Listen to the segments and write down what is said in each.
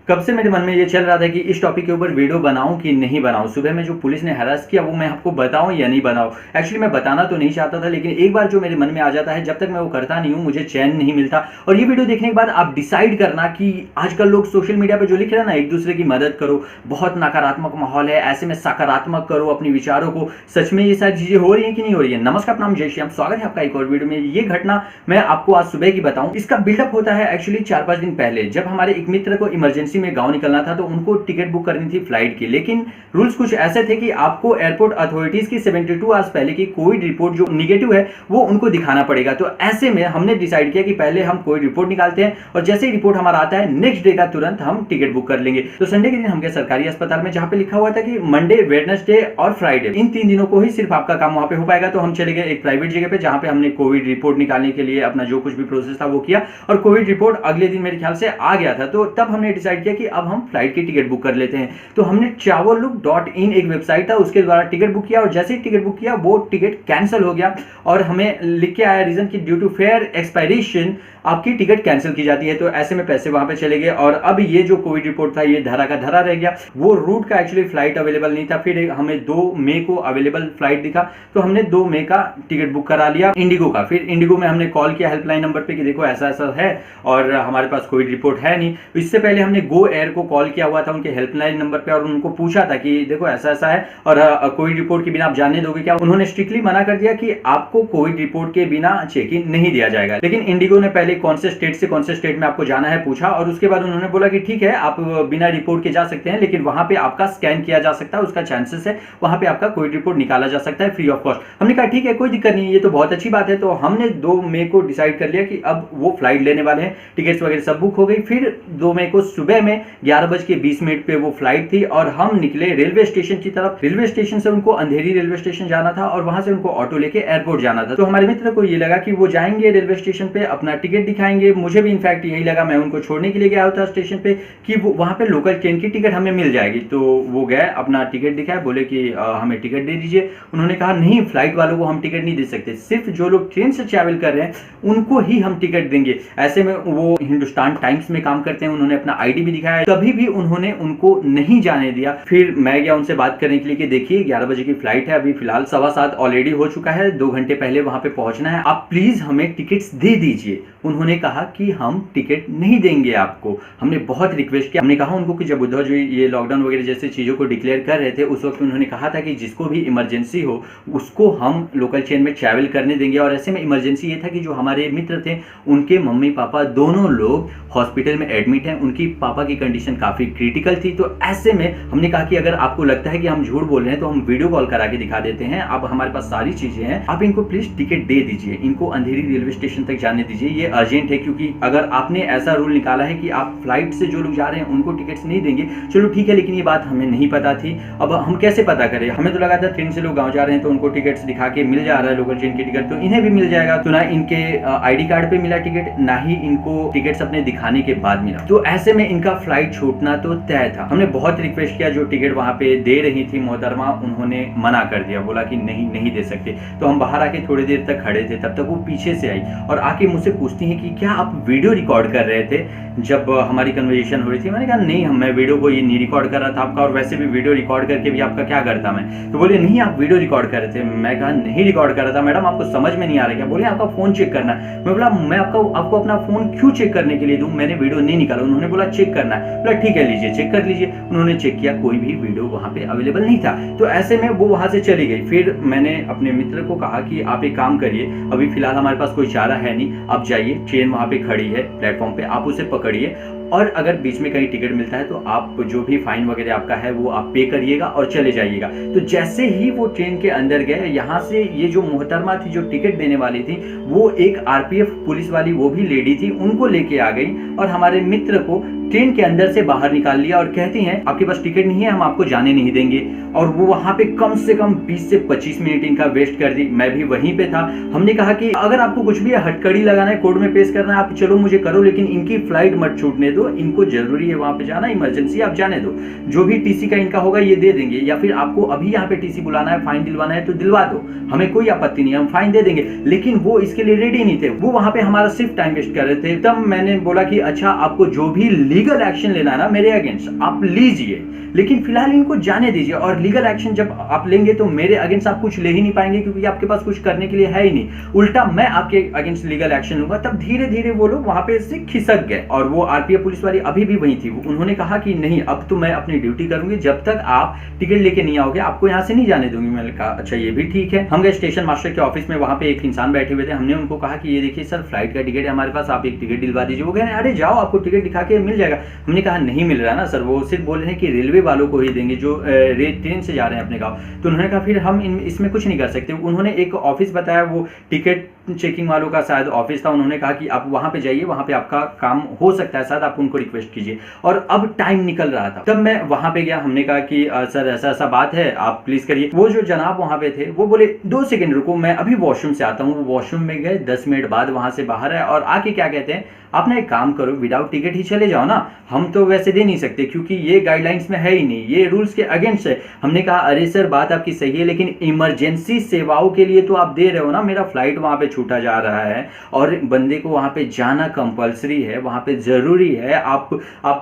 कब से मेरे मन में ये चल रहा था कि इस टॉपिक के ऊपर वीडियो बनाऊं कि नहीं बनाऊं। सुबह में जो पुलिस ने हरास किया वो मैं आपको बताऊं या नहीं बनाऊं। एक्चुअली मैं बताना तो नहीं चाहता था, लेकिन एक बार जो मेरे मन में आ जाता है, जब तक मैं वो करता नहीं हूं मुझे चैन नहीं मिलता। और ये वीडियो देखने के बाद आप डिसाइड करना कि आजकल लोग सोशल मीडिया पर जो लिख रहे हैं ना, एक दूसरे की मदद करो, बहुत नकारात्मक माहौल है, ऐसे में सकारात्मक करो अपने विचारों को। सच में ये सारी चीजें हो रही है कि नहीं हो रही है। नमस्कार, नाम जय श्याम, स्वागत है आपका एक और वीडियो में। ये घटना मैं आपको आज सुबह की बताऊं। इसका बिल्डअप होता है एक्चुअली 4-5 दिन पहले, जब हमारे एक मित्र को इमरजेंसी में गांव निकलना था, तो उनको टिकट बुक करनी थी फ्लाइट की। लेकिन रूल्स कुछ ऐसे थे कि आपको एयरपोर्ट अथॉरिटीज की 72 आवर्स पहले की कोविड रिपोर्ट जो निगेटिव है वो उनको दिखाना पड़ेगा। तो ऐसे में हमने डिसाइड किया कि पहले हम कोविड रिपोर्ट निकालते हैं और जैसे ही रिपोर्ट हमारा आता है नेक्स्ट डे का तुरंत हम टिकट बुक कर लेंगे। तो संडे के दिन हम गए सरकारी अस्पताल में, जहां पे लिखा हुआ था कि मंडे, वेडनेसडे और फ्राइडे, इन 3 दिनों को ही सिर्फ आपका काम वहां पे हो पाएगा। तो हम चले गए एक प्राइवेट जगह पे, जहां पे हमने कोविड रिपोर्ट निकालने के लिए अपना जो कुछ भी प्रोसेस था वो किया, और कोविड रिपोर्ट अगले दिन मेरे ख्याल से आ गया था। तो तब हमने डिसाइड किया कि अब हम फ्लाइट की टिकट बुक कर लेते हैं। तो हमने travellook.in एक वेबसाइट था, उसके द्वारा टिकट बुक किया, और जैसे ही टिकट बुक किया वो टिकट कैंसिल हो गया और हमें लिख के आया रीजन कि ड्यू टू फेयर एक्सपायरेशन आपकी टिकट कैंसिल की जाती है। तो ऐसे में पैसे वहां पे चले गए, और अब ये जो कोविड रिपोर्ट था ये धरा का धरा रह गया। वो रूट का एक्चुअली फ्लाइट अवेलेबल नहीं था। फिर हमें 2 मई को अवेलेबल फ्लाइट दिखा, तो हमने 2 मई का टिकट बुक करा लिया इंडिगो का। फिर इंडिगो में हमने कॉल किया हेल्पलाइन नंबर पे कि देखो ऐसा ऐसा है और हमारे पास कोविड रिपोर्ट है नहीं। इससे पहले हमने गो एयर को कॉल किया हुआ था उनके हेल्पलाइन नंबर पे, और उनको पूछा था कि देखो ऐसा ऐसा है और कोविड रिपोर्ट के बिना आप जाने दोगे क्या। उन्होंने स्ट्रिक्टली मना कर दिया कि आपको कोविड रिपोर्ट के बिना चेक इन नहीं दिया जाएगा। लेकिन इंडिगो ने पहले कौन से स्टेट में आपको जाना है पूछा, और उसके बाद उन्होंने बोला कि ठीक है आप बिना रिपोर्ट के जा सकते हैं, लेकिन वहां पे आपका स्कैन किया जा सकता है, उसका चांसेस है वहां पे आपका कोविड रिपोर्ट निकाला जा सकता है फ्री ऑफ कॉस्ट। हमने कहा ठीक है कोई दिक्कत नहीं, ये तो बहुत अच्छी बात है। तो हमने 2 मई को डिसाइड कर लिया कि अब वो फ्लाइट लेने वाले हैं, टिकट्स वगैरह सब बुक हो गई। फिर 2 मई को सुबह में 11:20 पे वो फ्लाइट थी, और हम निकले रेलवे स्टेशन की तरफ। रेलवे स्टेशन से उनको अंधेरी रेलवे स्टेशन जाना था, और वहां से उनको ऑटो लेके एयरपोर्ट जाना था। तो हमारे मित्र को ये लगा कि वो जाएंगे रेलवे स्टेशन पे, अपना टिकट दिखाएंगे। मुझे भी इनफैक्ट यही लगा, मैं उनको छोड़ने के लिए गया था स्टेशन पे कि वो वहां पे लोकल ट्रेन की टिकट हमें मिल जाएगी। तो वो गए, अपना टिकट दिखाया, बोले कि हमें टिकट दे दीजिए। उन्होंने कहा नहीं, फ्लाइट वालों को हम टिकट नहीं दे सकते, सिर्फ जो लोग ट्रेन से ट्रैवल कर रहे हैं उनको ही हम टिकट देंगे। ऐसे में वो हिंदुस्तान टाइम्स में काम करते हैं, उन्होंने अपना आईडी भी दिखाया, तभी भी उन्होंने उनको नहीं जाने दिया। फिर मैं गया उनसे बात करने के लिए कि देखिए 11 बजे की फ्लाइट है, अभी फिलहाल 7:15 ऑलरेडी हो चुका है, 2 घंटे पहले वहां पे पहुंचना है, आप प्लीज हमें टिकट्स दे दीजिए। उन्होंने कहा कि हम टिकट नहीं देंगे आपको। हमने बहुत रिक्वेस्ट किया, हमने कहा उनको कि जब उद्धव जी ये लॉकडाउन वगैरह जैसे चीजों को डिक्लेयर कर रहे थे, उस वक्त उन्होंने कहा था कि जिसको भी इमरजेंसी हो उसको हम लोकल ट्रेन में ट्रैवल करने देंगे। और ऐसे में इमरजेंसी ये था कि जो हमारे मित्र थे उनके मम्मी पापा दोनों लोग हॉस्पिटल में एडमिट हैं, उनकी पापा की कंडीशन काफी क्रिटिकल थी। तो ऐसे में हमने कहा कि अगर आपको लगता है कि हम झूठ बोल रहे हैं तो हम वीडियो कॉल करा के दिखा देते हैं, अब हमारे पास सारी चीजें हैं, आप इनको प्लीज टिकट दे दीजिए, इनको अंधेरी रेलवे स्टेशन तक जाने दीजिए, ये अर्जेंट है। क्योंकि अगर आपने ऐसा रूल निकाला है कि आप फ्लाइट से जो लोग जा रहे हैं उनको टिकट्स नहीं देंगे, चलो ठीक है, लेकिन ये बात हमें नहीं पता थी। अब हम कैसे पता करें, हमें तो लगा था ट्रेन से लोग गांव जा रहे हैं तो उनको टिकट्स दिखा के मिल जा रहा है लोकल ट्रेन की टिकट, तो इन्हें भी मिल जाएगा। तो ना इनके आईडी कार्ड पे मिला टिकट, ना ही इनको टिकट्स अपने दिखाने के बाद मिला। तो ऐसे में इनका फ्लाइट छूटना तो तय था। हमने बहुत रिक्वेस्ट किया, जो टिकट वहां पे दे रही थी मोहतरमा, उन्होंने मना कर दिया, बोला कि नहीं दे सकते। तो हम बाहर आके थोड़ी देर तक खड़े थे, तब तक वो पीछे से आई और आके मुझसे पूछती है कि क्या आप वीडियो रिकॉर्ड कर रहे थे जब हमारी कन्वर्सेशन हो रही थी। मैंने कहा नहीं, मैं वीडियो को ये नहीं रिकॉर्ड कर रहा था आपका, और वैसे भी वीडियो रिकॉर्ड करके भी आपका क्या करता मैं। तो बोले नहीं आप वीडियो रिकॉर्ड कर रहे थे। मैं कहा नहीं रिकॉर्ड कर रहा था मैडम, आपको समझ में नहीं आ रहा क्या। बोले आपका फोन चेक करना है। मैं बोला मैं आपको अपना फोन क्यों चेक करने के लिए दूं, मैंने वीडियो नहीं निकाला। उन्होंने बोला चेक करना है। बोला ठीक है लीजिए चेक कर लीजिए। उन्होंने चेक किया, कोई भी वीडियो वहां पे अवेलेबल नहीं था। तो ऐसे में वो वहां से चली गई। फिर मैंने अपने मित्र को कहा कि आप एक काम करिए, अभी फिलहाल हमारे पास कोई चारा है नहीं, आप जाइए, ट्रेन वहां पे खड़ी है प्लेटफॉर्म पे, आप उसे पकड़िए, और अगर बीच में कहीं टिकट मिलता है तो आप जो भी फाइन वगैरह आपका है वो आप पे करिएगा और चले जाइएगा। तो जैसे ही वो ट्रेन के अंदर गए, यहाँ से ये जो मोहतरमा थी जो टिकट देने वाली थी, वो एक आरपीएफ पुलिस वाली, वो भी लेडी थी, उनको लेके आ गई और हमारे मित्र को ट्रेन के अंदर से बाहर निकाल लिया और कहती हैं आपके पास टिकट नहीं है, हम आपको जाने नहीं देंगे। और वो वहां पे कम से कम 20 से 25 मिनट इनका वेस्ट कर दी। मैं भी वहीं पे था। हमने कहा कि अगर आपको कुछ भी हथकड़ी लगाना है, कोर्ट में पेश करना है, आप चलो मुझे करो, लेकिन इनकी फ्लाइट मत छूटने दो, इनको जरूरी है वहां पे जाना, इमरजेंसी, आप जाने दो, जो भी टीसी का इनका होगा ये दे देंगे, या फिर आपको अभी यहाँ पे टीसी बुलाना है, फाइन दिलवाना है तो दिलवा दो, हमें कोई आपत्ति नहीं है, हम फाइन दे देंगे। लेकिन वो इसके लिए रेडी नहीं थे, वो वहां पे हमारा सिर्फ टाइम वेस्ट कर रहे थे। तब मैंने बोला कि अच्छा आपको जो भी लीगल एक्शन लेना है ना मेरे अगेंस्ट, आप लीजिए, लेकिन फिलहाल इनको जाने दीजिए। और लीगल एक्शन जब आप लेंगे तो मेरे अगेंस्ट आप कुछ ले ही नहीं पाएंगे, क्योंकि आपके पास कुछ करने के लिए है ही नहीं। उल्टा मैं आपके अगेंस्ट लीगल एक्शन लूंगा। तब धीरे धीरे वो लोग वहां पे से खिसक गए, और वो आरपीएफ पुलिस वाली अभी भी वही थी। उन्होंने कहा कि नहीं, अब तो मैं अपनी ड्यूटी करूंगी, जब तक आप टिकट लेके नहीं आओगे आपको यहाँ से नहीं जाने दूंगी। मैंने कहा अच्छा ये भी ठीक है। हम गए स्टेशन मास्टर के ऑफिस में, वहां पे एक इंसान बैठे हुए थे। हमने उनको कहा कि ये देखिए सर, फ्लाइट का टिकट है हमारे पास, आप एक टिकट दिलवा दीजिए। वो कह रहे हैं अरे जाओ, आपको टिकट दिखा के मिल जाएगा। हमने कहा नहीं मिल रहा ना सर, वो सिर्फ बोल रहे हैं कि रेलवे वालों को ही देंगे जो ट्रेन से जा रहे हैं अपने गाँव। तो उन्होंने कहा फिर हम इसमें कुछ नहीं कर सकते। उन्होंने एक ऑफिस बताया, वो टिकट चेकिंग वालों का शायद ऑफिस था। उन्होंने कहा कि आप वहां पे जाइए, वहां पे आपका काम हो सकता है, शायद आप उनको रिक्वेस्ट कीजिए। और अब टाइम निकल रहा था, तब मैं वहां पे गया। हमने कहा कि सर ऐसा ऐसा बात है, आप प्लीज करिए। वो जो जनाब वहां पे थे वो बोले 2 सेकंड रुको, मैं अभी वॉशरूम से आता हूँ। वो वॉशरूम में गए, 10 मिनट बाद वहां से बाहर आए और आके क्या कहते हैं, आप ना एक काम करो, विदाउट टिकट ही चले जाओ ना, हम तो वैसे दे नहीं सकते क्योंकि ये गाइडलाइंस में है ही नहीं, ये रूल्स के अगेंस्ट है। हमने कहा अरे सर बात आपकी सही है, लेकिन इमरजेंसी सेवाओं के लिए तो आप दे रहे हो ना, मेरा फ्लाइट वहां पे छूटा जा रहा है और बंदे को वहां पे जाना कंपलसरी है, वहां पे जरूरी है, आप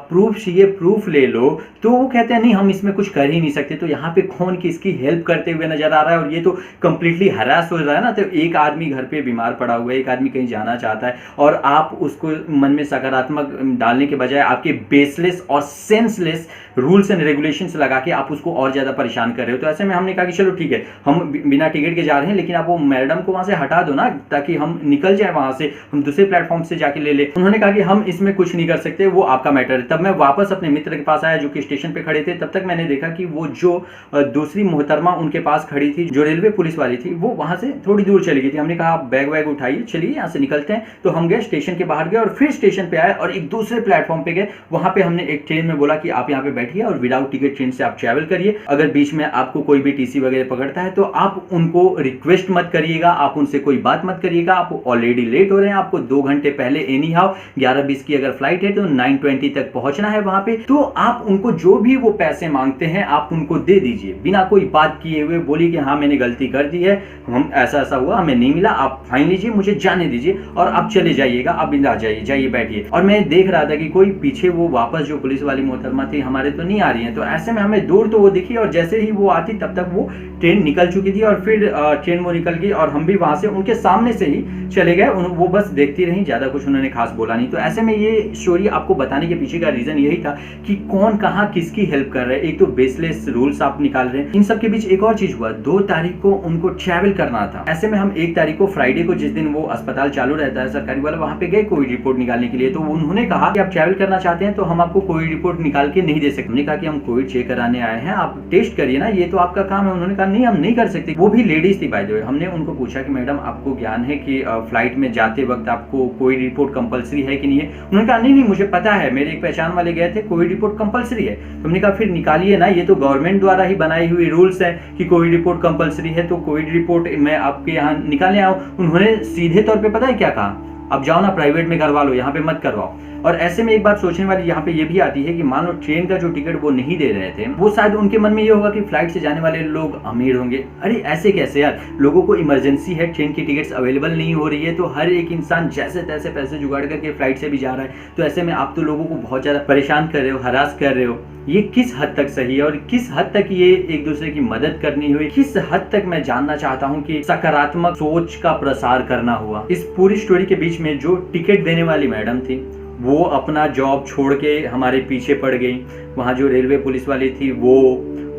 प्रूफ चाहिए, प्रूफ ले लो। तो वो कहते हैं नहीं हम इसमें कुछ कर ही नहीं सकते। तो यहाँ पे कौन किसकी हेल्प करते हुए नजर आ रहा है, और ये तो कंप्लीटली हरास हो रहा है ना। तो एक आदमी घर पे बीमार पड़ा हुआ है, एक आदमी कहीं जाना चाहता है, और आप उसको मन में सकारात्मक डालने के बजाय आपके बेसलेस और सेंसलेस रूल्स एंड रेगुलेशंस लगा के आप उसको और ज्यादा परेशान कर रहे हो। तो ऐसे में हमने कहा कि चलो ठीक है, हम बिना टिकट के जा रहे हैं, लेकिन आप वो मैडम को वहां से हटा दो ना, ताकि हम निकल जाए वहां से, हम दूसरे प्लेटफॉर्म से जाके ले ले। उन्होंने कहा कि हम इसमें कुछ नहीं कर सकते, वो आपका मैटर है। तब मैं वापस अपने मित्र के पास आया जो कि स्टेशन पे खड़े थे। तब तक मैंने देखा कि वो जो दूसरी मोहतरमा उनके पास खड़ी थी, जो रेलवे पुलिस वाली थी, वो वहां से थोड़ी दूर चली गई थी। हमने कहा आप बैग वैग उठाइए, चलिए यहाँ से निकलते हैं। तो हम गए स्टेशन के बाहर गए और फिर स्टेशन पे आए और एक दूसरे प्लेटफॉर्म पे गए। वहां पे हमने एक ट्रेन में बोला कि आप यहाँ पे बैठिए और विदाउट टिकट ट्रेन से आप ट्रैवल करिए। अगर बीच में आपको कोई भी टीसी वगैरह पकड़ता है तो आप उनको रिक्वेस्ट मत करिएगा, आप उनसे कोई बात मत करिएगा। आप ऑलरेडी लेट हो रहे हैं, आपको 2 घंटे पहले एनी हाउ 11:20 की अगर फ्लाइट है तो 9:20 तक पहुंचना है वहां पे। तो आप उनको जो भी वो पैसे मांगते हैं आप उनको दे दीजिए, बिना कोई बात किए हुए बोलिए कि हाँ मैंने गलती कर दी है, हम ऐसा ऐसा हुआ, हमें नहीं मिला, आप फाइन लीजिए, मुझे जाने दीजिए और आप चले जाइएगा, आप बिंदा जाइए, जाइए बैठिए। और मैं देख रहा था कि कोई पीछे वो वापस जो पुलिस वाली मोहतरमा थी हमारे तो नहीं आ रही है। तो ऐसे में हमें दूर तो वो दिखी और जैसे ही वो आती तब तक वो ट्रेन निकल चुकी थी और फिर ट्रेन वो निकल गई और हम भी वहां से उनके सामने से ही चले गए। वो बस देखती रही, ज्यादा कुछ उन्होंने खास बोला नहीं। तो ऐसे में ये स्टोरी आपको बताने के पीछे का रीजन यही था कि कौन कहां किसकी हेल्प कर रहा है। एक तो बेसलेस रूल्स आप निकाल रहे हैं। इन सब के बीच एक और चीज हुआ, 2 तारीख को उनको ट्रैवल करना था। ऐसे में हम 1 तारीख को फ्राइडे को, जिस दिन वो अस्पताल चालू रहता है सरकारी वाला, वहां पे गए कोविड रिपोर्ट निकालने के लिए। तो उन्होंने कहा कि आप ट्रैवल करना चाहते हैं तो हम आपको कोविड रिपोर्ट निकाल के नहीं दे सकते। हमने कहा कि हम कोविड चेक कराने आए हैं, आप टेस्ट करिए ना, ये तो आपका काम है। उन्होंने कहा नहीं हम नहीं कर सकते। वो भी लेडीज थी बाय द वे। हमने उनको पूछा कि मैडम आपको ज्ञान है कि फ्लाइट में जाते वक्त आपको कोविड रिपोर्ट कंपलसरी है कि नहीं है। उन्होंने कहा नहीं मुझे पता है, मेरे एक पहचान वाले गए थे, कोविड रिपोर्ट कंपलसरी है। तो हमने कहा फिर निकालिए ना, ये तो गवर्नमेंट द्वारा ही बनाई हुई रूल्स है कि कोविड रिपोर्ट कंपलसरी है, तो कोविड रिपोर्ट मैं आपके यहाँ निकालने आऊँ। उन्होंने सीधे तौर पे पता है क्या कहा, अब जाओ ना प्राइवेट में करवा लो, यहाँ पे मत करवाओ। और ऐसे में एक बात सोचने वाली यहाँ पे ये भी आती है कि मान लो ट्रेन का जो टिकट वो नहीं दे रहे थे, वो शायद उनके मन में ये होगा कि फ्लाइट से जाने वाले लोग अमीर होंगे। अरे ऐसे कैसे यार, लोगों को इमरजेंसी है, ट्रेन की टिकट्स अवेलेबल नहीं हो रही है, तो हर एक इंसान जैसे तैसे पैसे जुगाड़ करके फ्लाइट से भी जा रहा है। तो ऐसे में आप तो लोगों को बहुत ज्यादा परेशान कर रहे हो, हरास कर रहे हो। ये किस हद तक सही है और किस हद तक ये एक दूसरे की मदद करनी हुई, किस हद तक मैं जानना चाहता हूँ कि सकारात्मक सोच का प्रसार करना हुआ। इस पूरी स्टोरी के बीच में जो टिकट देने वाली मैडम थी वो अपना जॉब छोड़ के हमारे पीछे पड़ गई। वहाँ जो रेलवे पुलिस वाली थी वो,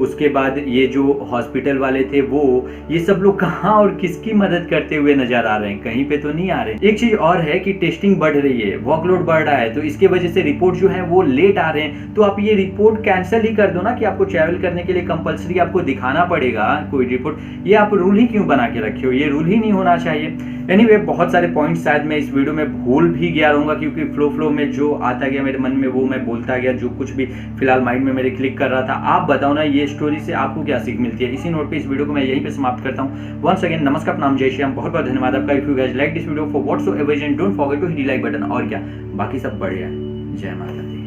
उसके बाद ये जो हॉस्पिटल वाले थे वो, ये सब लोग कहाँ और किसकी मदद करते हुए नजर आ रहे हैं, कहीं पे तो नहीं आ रहे। एक चीज और है कि टेस्टिंग बढ़ रही है, वर्कलोड बढ़ रहा है, तो इसके वजह से रिपोर्ट जो है वो लेट आ रहे हैं। तो आप ये रिपोर्ट कैंसिल ही कर दो ना कि आपको ट्रैवल करने के लिए कंपलसरी आपको दिखाना पड़ेगा कोई रिपोर्ट। ये आप रूल ही क्यों बना के रखे हो, ये रूल ही नहीं होना चाहिए। एनीवे बहुत सारे पॉइंट्स शायद मैं इस वीडियो में भूल भी गया रहूंगा, क्योंकि फ्लो में जो आता गया मेरे मन में वो मैं बोलता गया, जो कुछ भी फिलहाल माइंड में मेरे क्लिक कर रहा था। आप बताओ ना ये स्टोरी से आपको क्या सीख मिलती है। इसी नोट पे इस वीडियो को मैं यहीं पे समाप्त करता हूँ। वंस अगेन नमस्कार, प्रणाम, जय श्री राम, बहुत बहुत धन्यवाद आपका। If you guys like this video for whatsoever reason, don't forget to hit the like button. और क्या बाकी सब बढ़िया है। जय माता दी।